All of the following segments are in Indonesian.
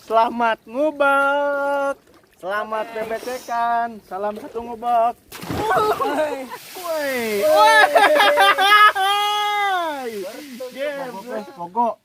Selamat ngubek, selamat bebecekan, salam satu ngubek. Woi, pokok.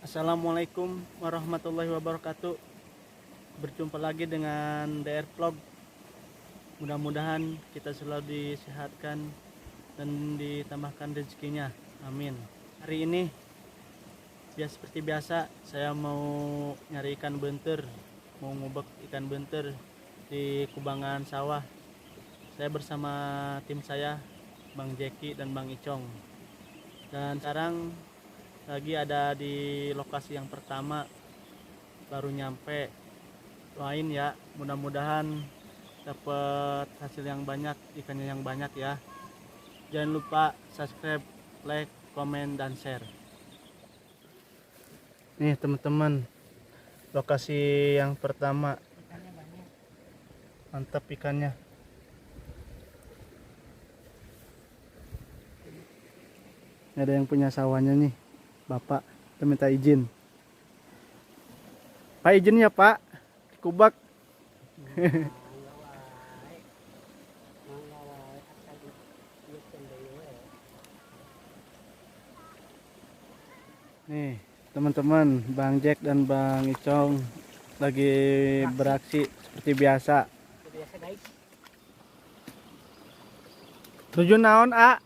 Assalamualaikum warahmatullahi wabarakatuh. Berjumpa lagi dengan DR Vlog. Mudah-mudahan kita selalu disehatkan dan ditambahkan rezekinya. Amin. Hari ini seperti biasa saya mau nyari ikan bentur, mau ngubek ikan bentur di kubangan sawah. Saya bersama tim saya, Bang Jeki dan Bang Icong. Dan sekarang lagi ada di lokasi yang pertama, baru nyampe. Doain ya, mudah-mudahan dapat hasil yang banyak, ikannya yang banyak ya. Jangan lupa subscribe, like, komen, dan share. Nih teman-teman, lokasi yang pertama. Mantap ikannya. Ini ada yang punya sawahnya nih, Bapak. Kita minta izin. Pak, izin ya Pak, kubak. Nih teman-teman, Bang Jack dan Bang Icong lagi beraksi seperti biasa. Tujuh naon A?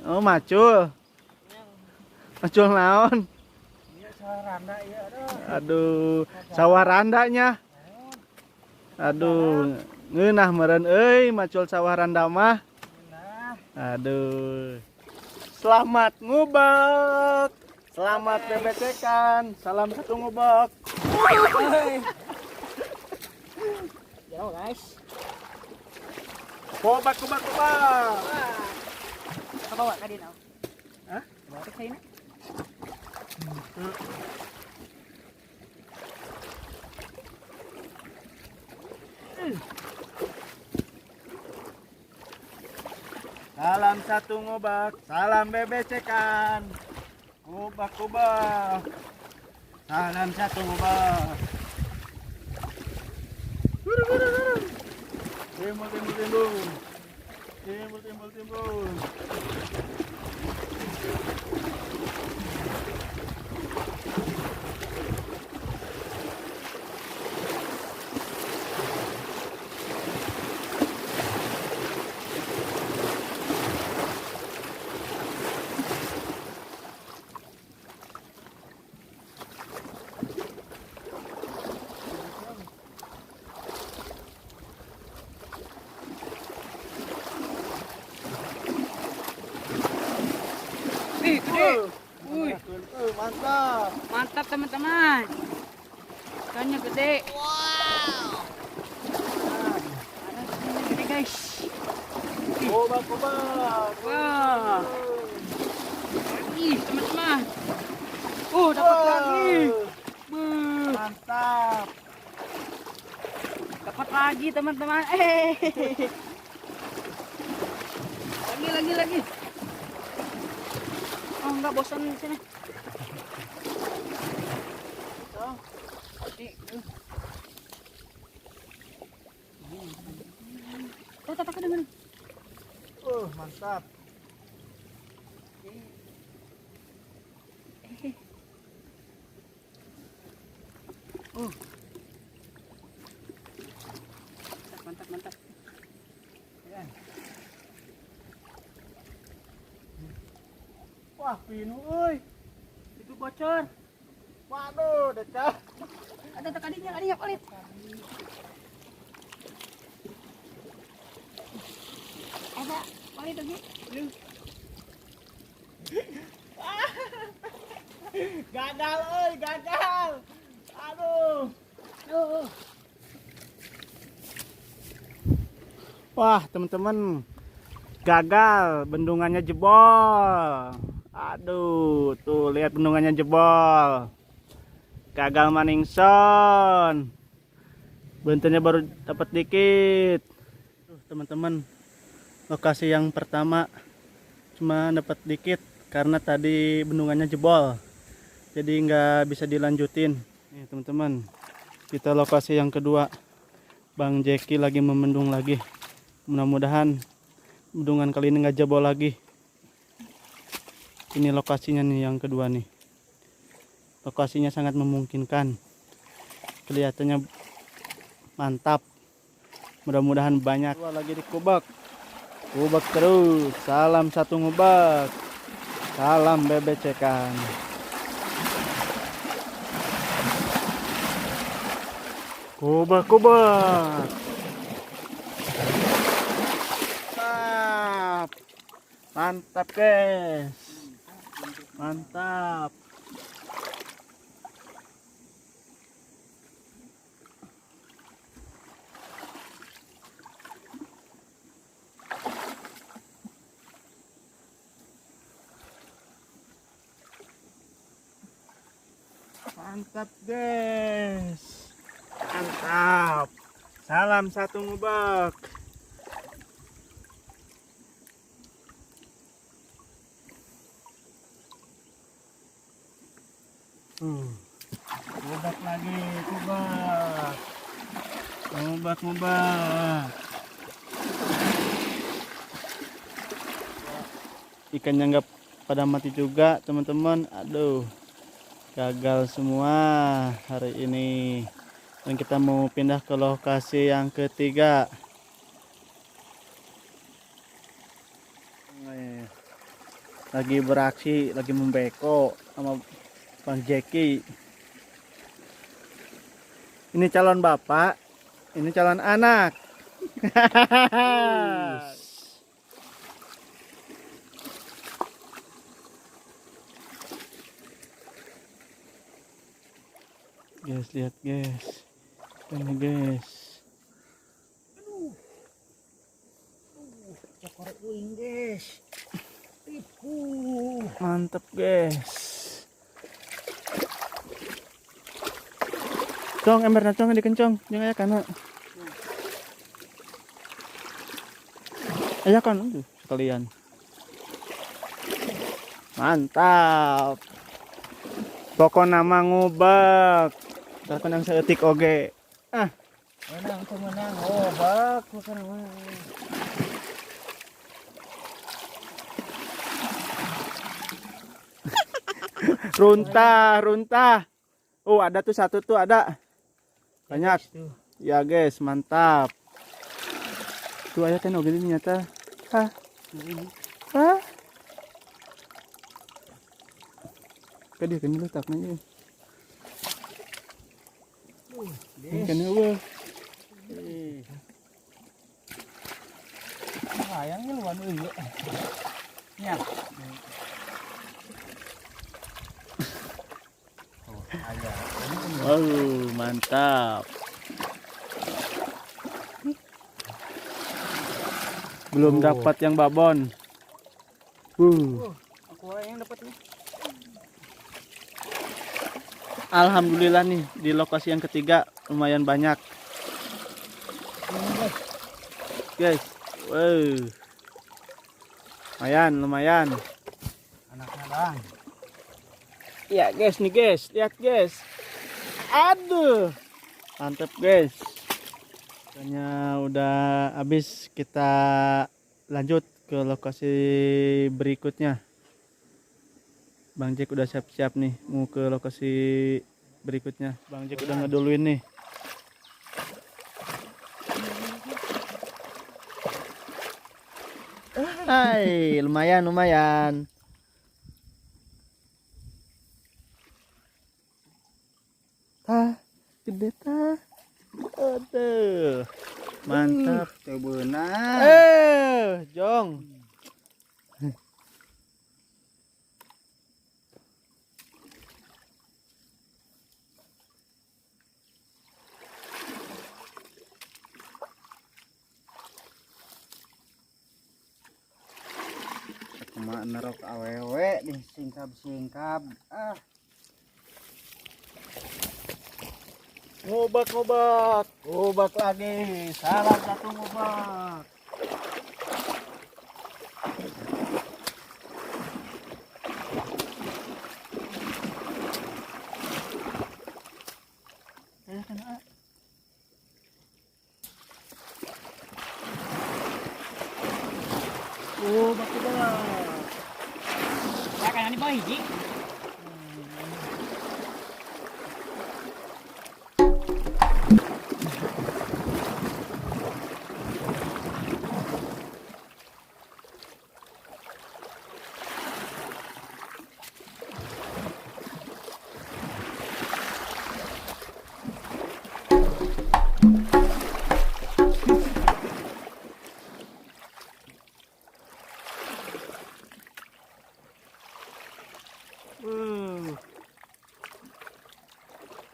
Oh macul. Macul naon? Aduh, sawah randanya. Aduh, ngeunah meureun euy macul sawah randa mah. Aduh. Selamat ngubek, selamat bebecekan, salam satu ngubek. Yo guys, Kubak. apa bawa tadi now? Hah? Bawa ke sini. Salam satu ngubek, salam bebecekan. Kubak. Salam satu ngubek. Timbul. Wih, Mantap. mantap teman-teman. Ikannya gede. Wow. Ikannya gede guys. Kubak. Wah. Lagi teman-teman. Dapat lagi. Mantap. Dapat lagi teman-teman. Lagi. Oh enggak, bosan di sini. Oh. Tak dengan. Mantap. Mantap. Ya. Wah, pinu euy. Itu bocor. Waduh, dekat. Ada kadinya palit. Ada palit lagi. Gagal euy, gagal. Aduh. Wah, teman-teman. Gagal, bendungannya jebol. Aduh, tuh lihat bendungannya jebol. Gagal maningson. Benturnya baru dapat dikit. Teman-teman, lokasi yang pertama cuma dapat dikit karena tadi bendungannya jebol, jadi nggak bisa dilanjutin. Nih teman-teman, kita lokasi yang kedua. Bang Jeki lagi memendung lagi. Mudah-mudahan bendungan kali ini nggak jebol lagi. Ini lokasinya nih yang kedua nih. Lokasinya sangat memungkinkan. Kelihatannya mantap. Mudah-mudahan banyak. Wah, lagi dikubak. Kubak terus. Salam satu ngubak. Salam bebecekan. Kubak. Mantap. Mantap guys. Mantap. Mantap guys. Mantap. Salam satu ngubak. Ngubak lagi, ngubak. Ngubak. Ikannya nggak pada mati juga teman-teman. Aduh, gagal semua hari ini. Dan kita mau pindah ke lokasi yang ketiga. Lagi beraksi, lagi membeko sama Bang Jeki. Ini calon bapak, ini calon anak. Guys, lihat guys. Ini guys. Mantap guys. Cong, ember na cong dikencong, jangan ayakan na. Ayakan tuh sekalian. Mantap. Pokok nama ngubak. Takon yang seetik oge. Menang pemenang ngobak bukan mah. Runtah. Oh, ada tuh satu tuh ada. Banyak. Ya guys, mantap. Tuh ayah kan oge ternyata. Hah? Kadi kan letak nanya. Ini kan apa? Sayangnya luan euy. Ya. Wow, mantap. Belum dapat yang babon. Aku yang dapat nih. Alhamdulillah nih di lokasi yang ketiga lumayan banyak. Guys, wow. Lumayan. Anaknya bang. Ya guys nih guys, lihat guys. Aduh, mantep guys. Kayaknya udah habis, kita lanjut ke lokasi berikutnya. Bang Jack udah siap-siap nih mau ke lokasi berikutnya. Bang Jack udah ngeduluin nih. Hai, lumayan. Gede tah. Aduh. Mantap. Teu beunang. Jong. Kumaha nerok awewe disingkap-singkap. Ngubak lagi. Salah satu ngubak. Nah, di bawah hiji.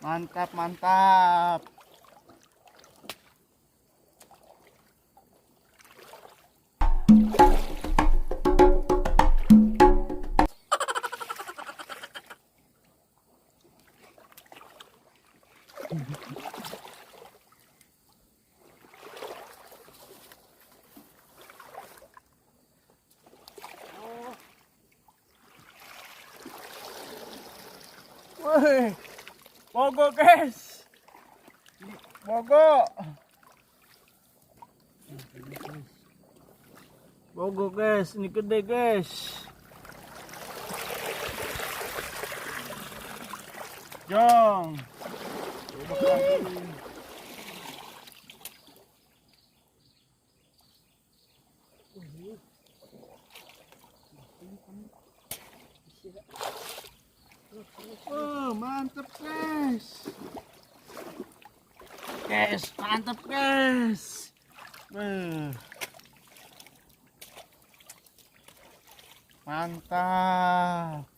Mantap, mantap. Woi, bogo guys, bogo, bogo guys, ini gede guys. Jong. Oh, mantap guys. Guys, mantap guys. Mantap.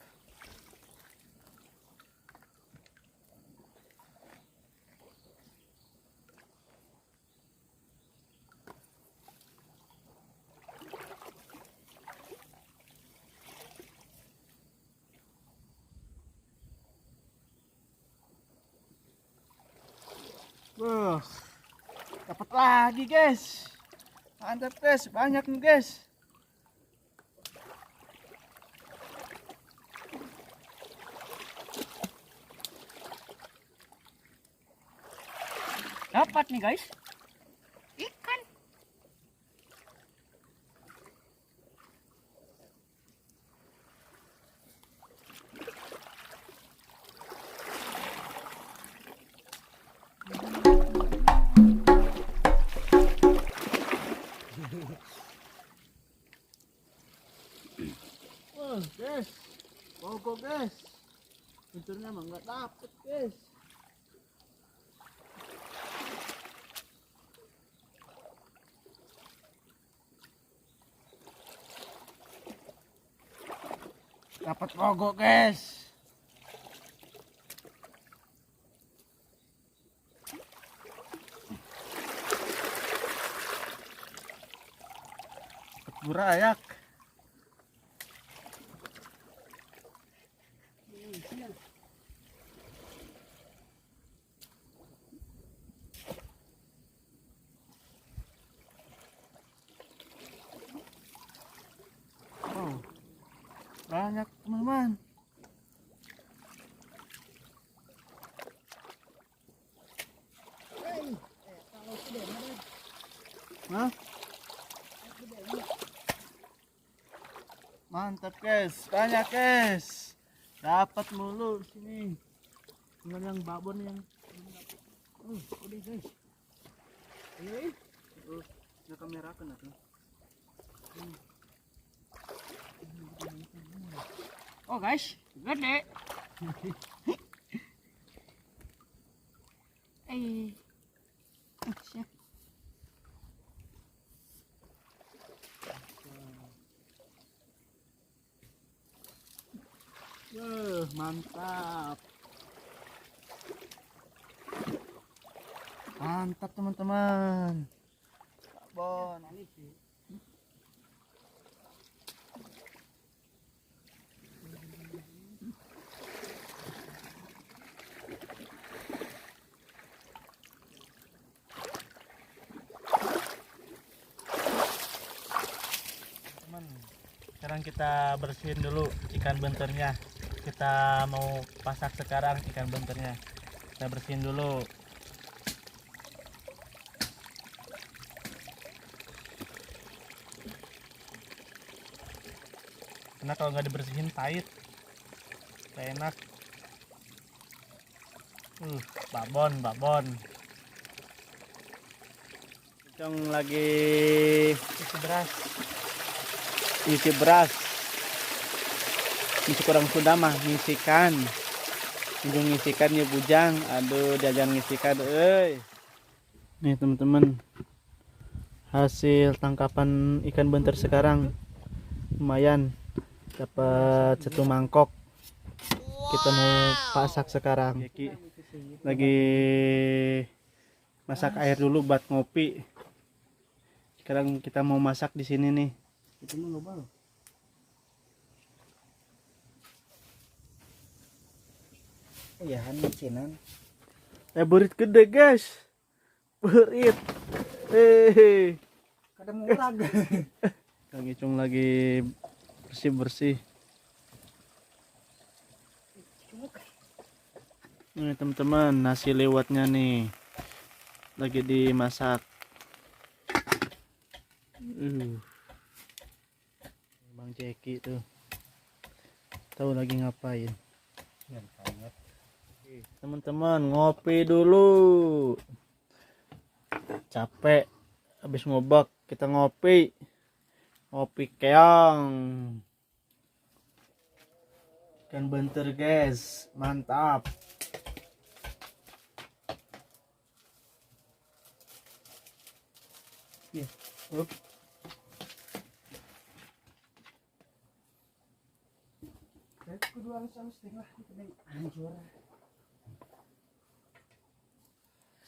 Wah, dapat lagi guys. Mantap guys, banyak nih guys. Dapat nih guys. Ikan. Wah guys, bogo guys. Unturnya mah nggak dapet guys. Dapat bogo guys. Dapat burayak. Oh, banyak teman-teman. Hah? Mantap guys, banyak guys. Dapat mulu sini. Tinggal yang babon yang udah guys. Ayo, na kamera ka na to. Oh guys, gede. Eh. Siap. Mantap. Mantap teman-teman. Bon. Sekarang kita bersihin dulu ikan benternya. Kita mau pasak sekarang ikan benternya. Kita bersihin dulu. Karena kalau nggak dibersihin pahit. enak. Babon. Cong lagi isi beras. Ngisi kurang sudah mah ngisikan. Ujung ngisikan ya bujang. Aduh, diajar ngisikan euy. Nih teman-teman. Hasil tangkapan ikan bentar sekarang lumayan, dapat 1 mangkok. Kita mau pasak sekarang. Lagi masak air dulu buat ngopi. Sekarang kita mau masak di sini nih. Itu mah global. Iya, hanincinan. Berit gede, guys. Berit. Hehehe. Kada murag. Kang Icung lagi bersih-bersih. Nih teman-teman, nasi lewatnya nih lagi dimasak. Bang Jeki tuh tahu lagi ngapain. Teman-teman, ngopi dulu. Capek habis ngobak, kita ngopi keong ikan bentar guys, mantap.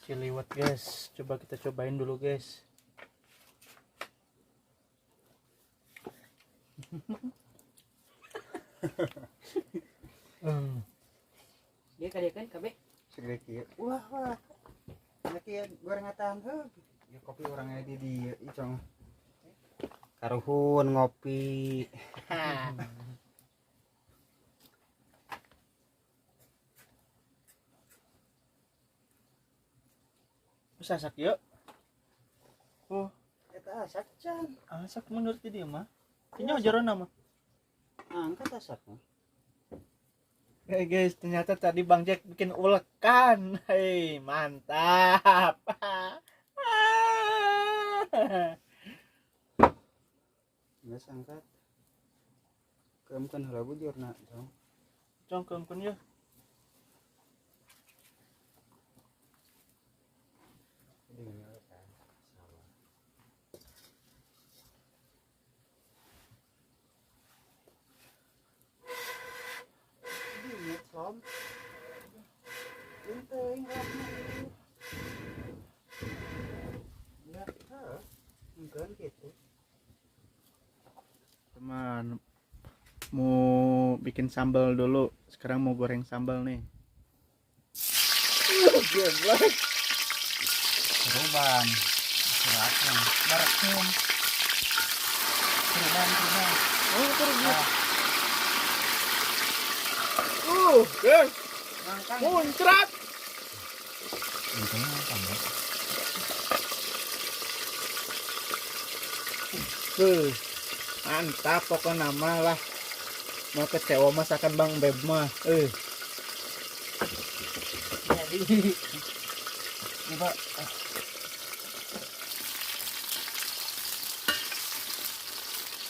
Si liwat guys, coba kita cobain dulu guys. Dia kadieukeun kabeh. Segede kieu. Wah. Nya kieu gorengatan heuh. Ya kopi orangnya di dieu Icong. Karuhun ngopi. Bisa asak yuk. Oh, Eta asak can. asak menurut dia mah. Ini ajaran nama. Angkat asak mah. Guys, ternyata tadi Bang Jack bikin ulekan. Hei, mantap. Geus angkat. Keemkeun heula bujurna, Cong. Congkongkun ya. Teman, mau bikin sambal dulu. Sekarang mau goreng sambal nih. Seruban. Silakan. Barekum. Seruban. Oh, terus. Guys. Muncrat. Untungnya tambah. Mantap pokoknya nama lah. Mau kecewa masakan Bang Beb mah. Jadi Coba.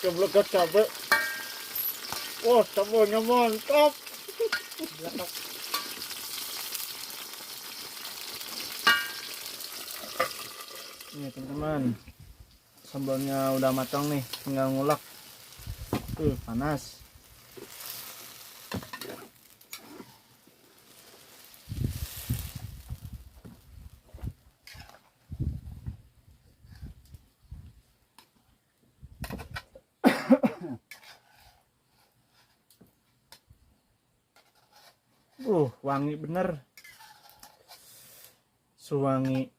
Coba cabai. Wah, sambalnya mantap. Nih teman-teman, sambalnya udah matang nih, tinggal ngulek. Panas. Wangi bener. Sewangi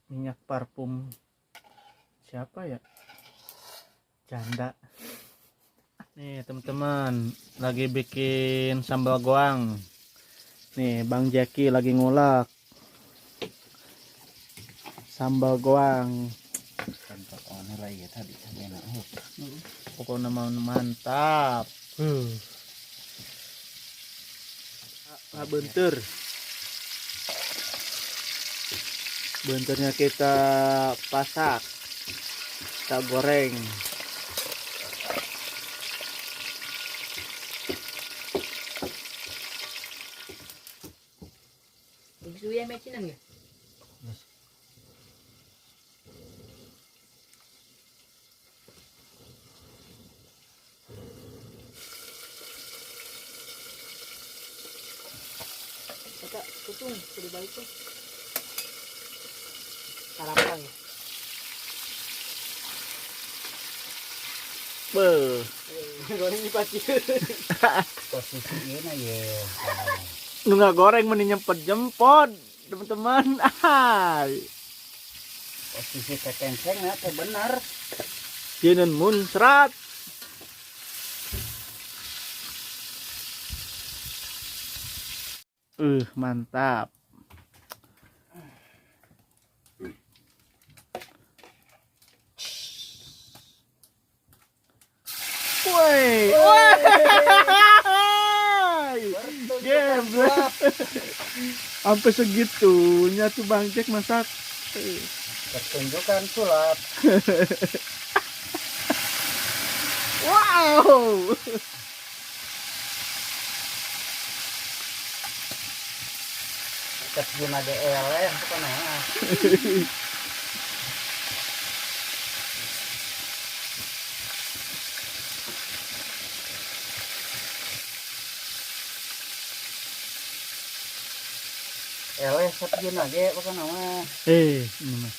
minyak parfum siapa ya? Janda. Nih teman-teman, lagi bikin sambal goang. Nih Bang Jaki lagi ngulek sambal goang. Kan pokoknya lah ya tadi enak. Pokoknya mantap. bentur. Benturnya kita pasak, kita goreng. Suya mecinan ya? Kata tutung sudah balik tuh. Sarapan ya. Beuh. Goreng di pasti. Posisi ini ya. Lu nggak goreng mending nyempet jempol, teman-teman. Posisi kekenceng ya, teh benar. Jinun muncrat. Mantap. Woi. Game. Sampai segitunya tuh Bang Jack masak. Pertunjukan sulap. Wow. Terjun ada eleh bukan nah. Eleh terjun aja bukan nama. Ini mah.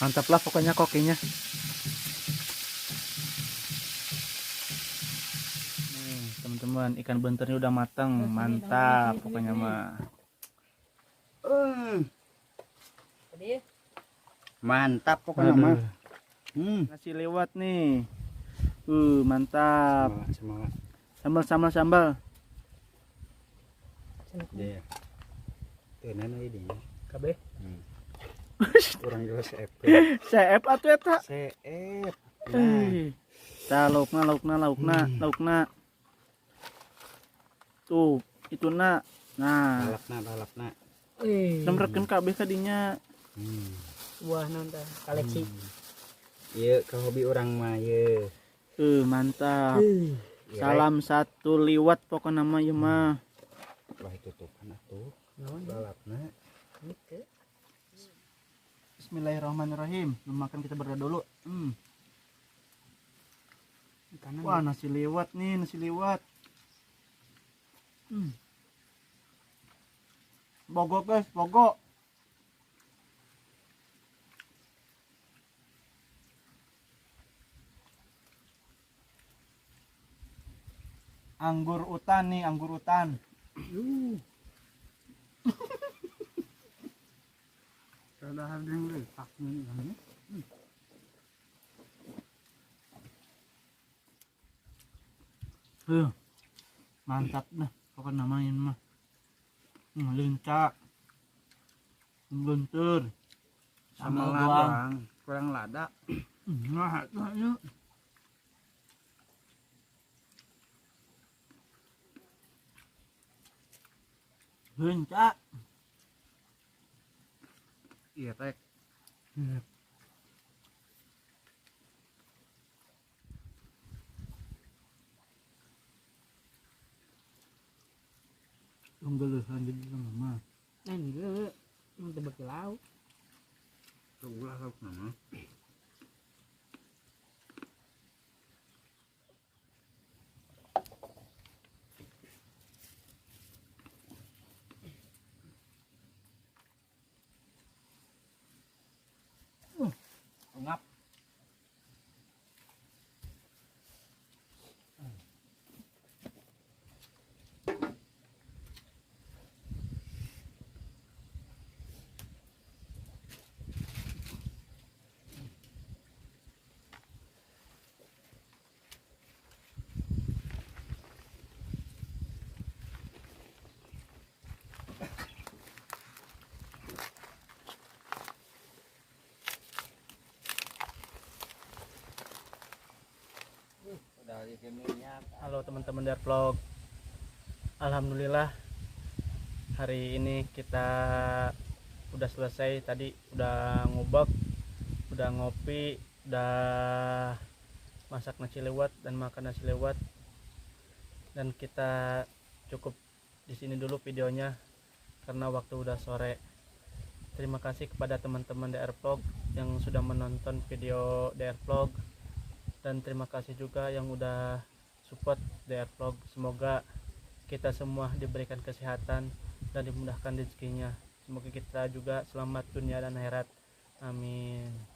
Mantap lah pokoknya kokinya. Nih, teman-teman, ikan benturnya udah matang, mantap pokoknya mah. Mantap pokoknya mah. Nasi lewat nih. Mantap. Semangat. Sambal. Iya. Tuh nana ini. Kabeh. Kurang jelas CF. CF atuh eta. CF. Tah laukna. Tuh, itu na. Nah, Balapna. nemrekeun kabeh kadinya. Buah nonton koleksi. Iya, ke hobi orang mah ye. Mantap. Salam satu liwat pokoknya nama ya mah. Wah itu tuh kan atuh. Naon? Balapna. Gitu. Bismillahirrahmanirrahim. Belum makan kita berdoa dulu. Kanan. Wah, nasi liwat nih, nasi liwat. Bogo guys, bogo. Anggur utan nih, anggur utan. Sudah ada yang letak nih. Mantap dah, pokoknya namanya mah. Lincah, bentur, sambal goang, kurang lada. Nah, itu. Lincah. Iya tek. Tunggalehan jadi mama. Enggak. Mun teu beuki lauk. Ulah lauk nama. Ngap. Halo teman-teman dari vlog. Alhamdulillah hari ini kita udah selesai, tadi udah ngobak, udah ngopi, udah masak nasi lewat dan makan nasi lewat, dan kita cukup di sini dulu videonya karena waktu udah sore. Terima kasih kepada teman-teman DR Vlog yang sudah menonton video DR Vlog, dan terima kasih juga yang udah support DR Vlog. Semoga kita semua diberikan kesehatan dan dimudahkan rezekinya. Semoga kita juga selamat dunia dan akhirat. Amin.